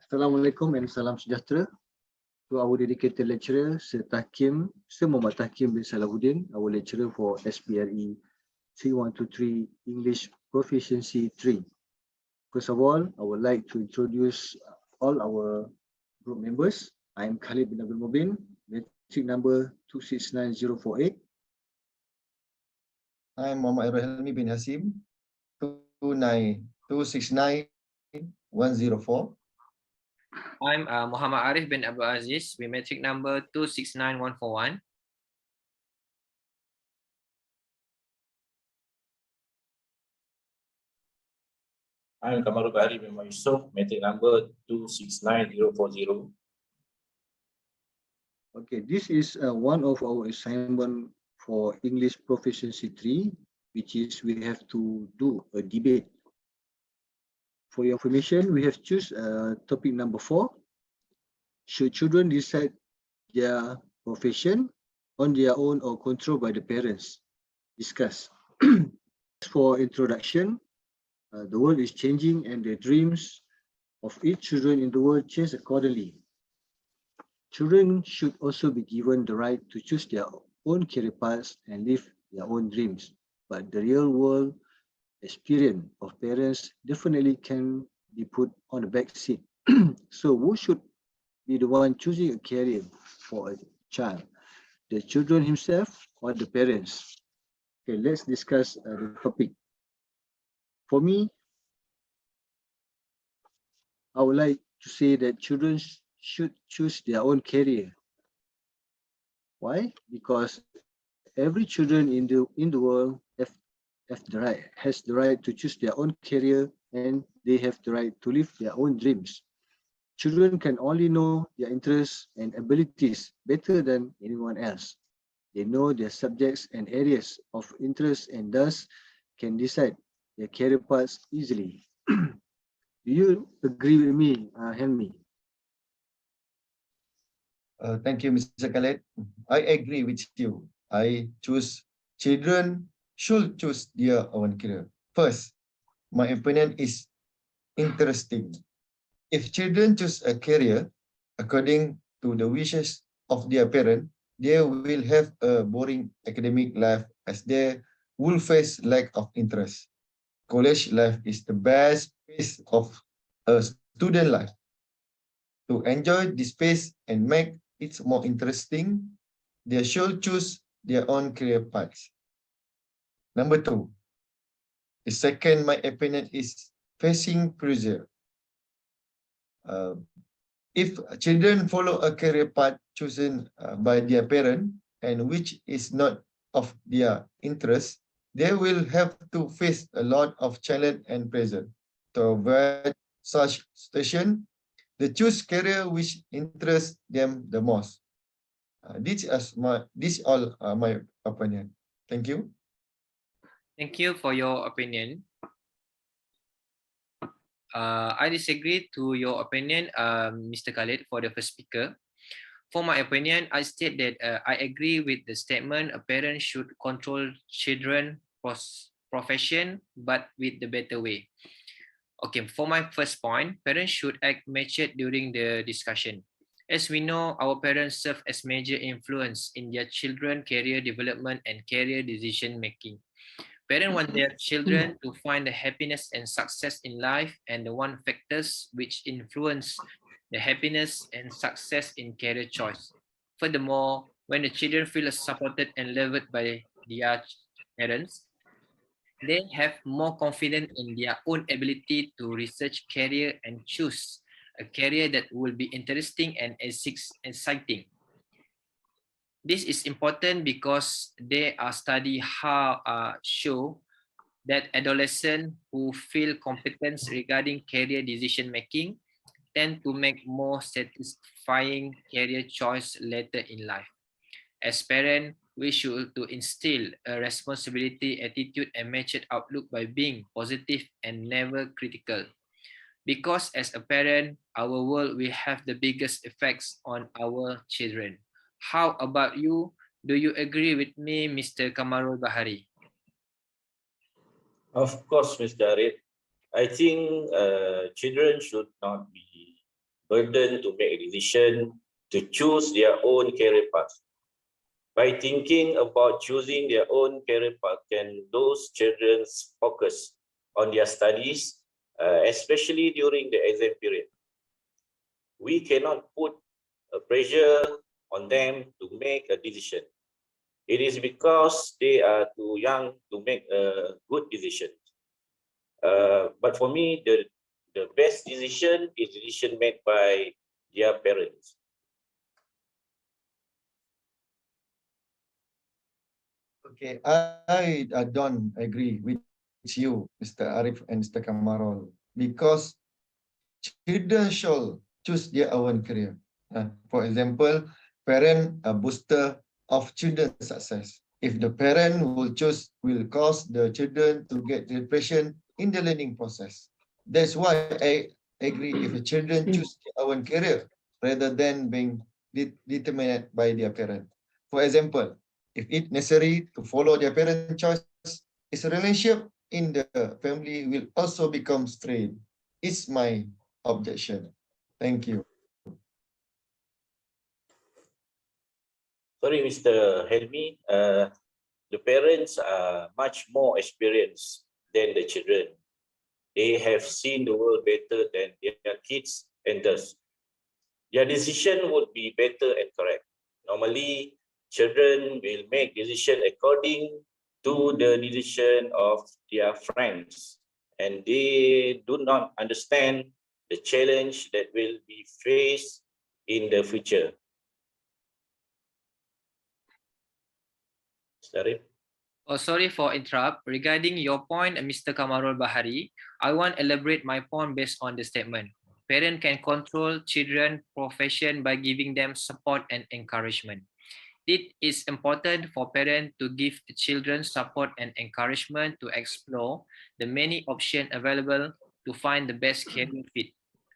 Assalamualaikum and salam sejahtera to our dedicated lecturer, Sir Muhammad Tahkim bin Salahuddin, our lecturer for SBLE3123 English Proficiency 3. First of all, I would like to introduce all our group members. I am Khalid bin Abdul Mubin, metric number 269048. I am Muhammad Ibrahim bin Hasim, 269-104. I'm Muhammad Arif bin Abdul Aziz with metric number 269141. I'm Kamarul Bahari bin Yusuf, metric number 269040. Okay, this is one of our assignment for English Proficiency 3, which is we have to do a debate. For your information, we have choose topic number 4. Should children decide their profession on their own or controlled by the parents? Discuss. For introduction, the world is changing and the dreams of each children in the world change accordingly. Children should also be given the right to choose their own career paths and live their own dreams. But the real world experience of parents definitely can be put on the back seat. So who should be the one choosing a career for a child? The children himself or the parents? Okay, let's discuss the topic. For me, I would like to say that children should choose their own career. Why? Because every children in the world has the right to choose their own career, and they have the right to live their own dreams. Children can only know their interests and abilities better than anyone else. They know their subjects and areas of interest and thus can decide their career paths easily. Do you agree with me, Henry? Thank you, Mr. Khaled. I agree with you. Children should choose their own career. First, my opinion is interesting. If children choose a career according to the wishes of their parent, they will have a boring academic life as they will face lack of interest. College life is the best phase of a student life. To enjoy this phase and make it more interesting, they should choose their own career paths. Number 2, the second, my opinion is facing pressure. If children follow a career path chosen by their parent and which is not of their interest, they will have to face a lot of challenge and pressure. To avoid such situation, they choose career which interests them the most. These all are my opinion. Thank you. Thank you for your opinion. I disagree to your opinion, Mr. Khalid, for the first speaker. For my opinion, I state that I agree with the statement a parent should control children's profession, but with the better way. Okay, for my first point, parents should act matured during the discussion. As we know, our parents serve as major influence in their children's career development and career decision making. Parents want their children to find the happiness and success in life, and the one factors which influence the happiness and success in career choice. Furthermore, when the children feel supported and loved by their parents, they have more confidence in their own ability to research career and choose a career that will be interesting and exciting. This is important because they are study how show that adolescents who feel competence regarding career decision making tend to make more satisfying career choice later in life. As parents, we should to instill a responsibility attitude and matured outlook by being positive and never critical. Because as a parent, our world will have the biggest effects on our children. How about you? Do you agree with me, Mr. Kamarul Bahari? Of course, Mr. Arif. I think children should not be burden to make a decision to choose their own career path. By thinking about choosing their own career path, can those children focus on their studies, especially during the exam period? We cannot put a pressure on them to make a decision. It is because they are too young to make a good decision. But for me, the best decision is decision made by their parents. Okay, I don't agree with you, Mr. Arif and Mr. Kamarul, because children should choose their own career. For example, parent a booster of children's success. If the parent will cause the children to get depression in the learning process. That's why I agree if the children choose their own career rather than being determined by their parent. For example, if it's necessary to follow their parent choice, its relationship in the family will also become strained. It's my objection. Thank you. Sorry, Mr. Helmi, the parents are much more experienced than the children. They have seen the world better than their kids, and thus their decision would be better and correct. Normally, children will make decision according to the decision of their friends, and they do not understand the challenge that will be faced in the future. Mr. Oh, sorry for interrupt. Regarding your point, Mr. Kamarul Bahari, I want to elaborate my point based on the statement. Parents can control children profession by giving them support and encouragement. It is important for parents to give children support and encouragement to explore the many options available to find the best career fit.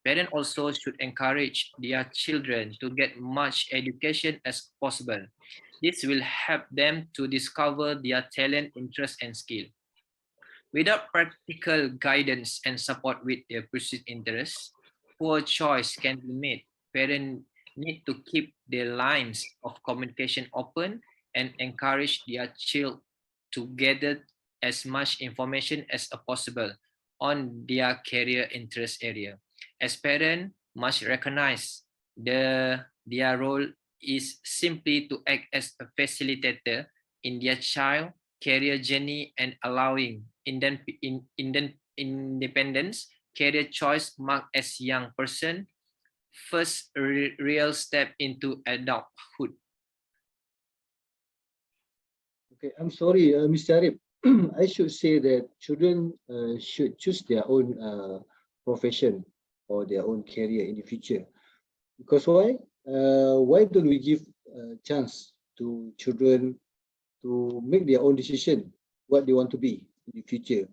Parents also should encourage their children to get much education as possible. This will help them to discover their talent, interest, and skill. Without practical guidance and support with their pursuit interests, poor choice can be made. Parents need to keep their lines of communication open and encourage their child to gather as much information as possible on their career interest area. As parents must recognize their role is simply to act as a facilitator in their child career journey and allowing independence career choice marked as young person first real step into adulthood. Okay, I'm sorry, Mr. Arif. I should say that children should choose their own profession or their own career in the future. Because why? Why don't we give a chance to children to make their own decision what they want to be in the future?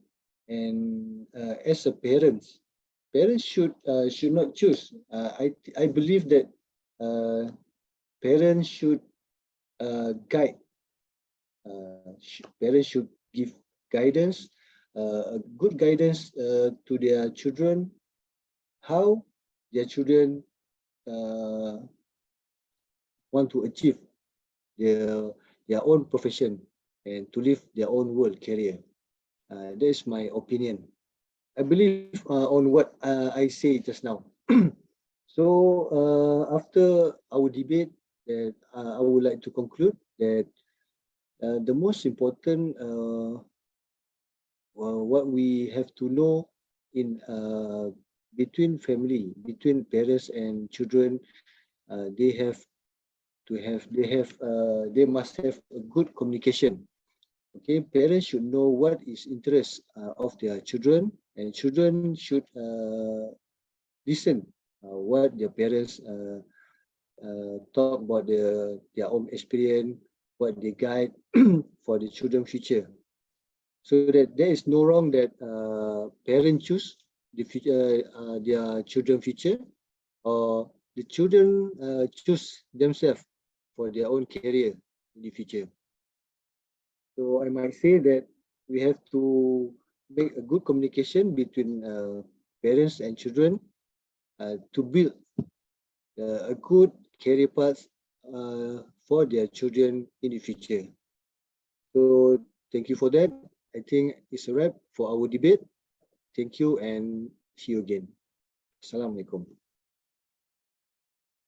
And as a parents should not choose. I believe that parents should guide. Parents should give guidance, good guidance to their children, how their children want to achieve their own profession and to live their own world career. That is my opinion. I believe on what I say just now. So after our debate, that I would like to conclude that the most important what we have to know in between family, between parents and children, they must have a good communication. Okay, parents should know what is interest of their children, and children should listen what their parents talk about their own experience, what they guide for the children's future. So that there is no wrong that parents choose the future, their children's future, or the children choose themselves for their own career in the future. So I might say that we have to make a good communication between parents and children to build a good career path for their children in the future. So thank you for that. I think it's a wrap for our debate. Thank you and see you again. Assalamualaikum.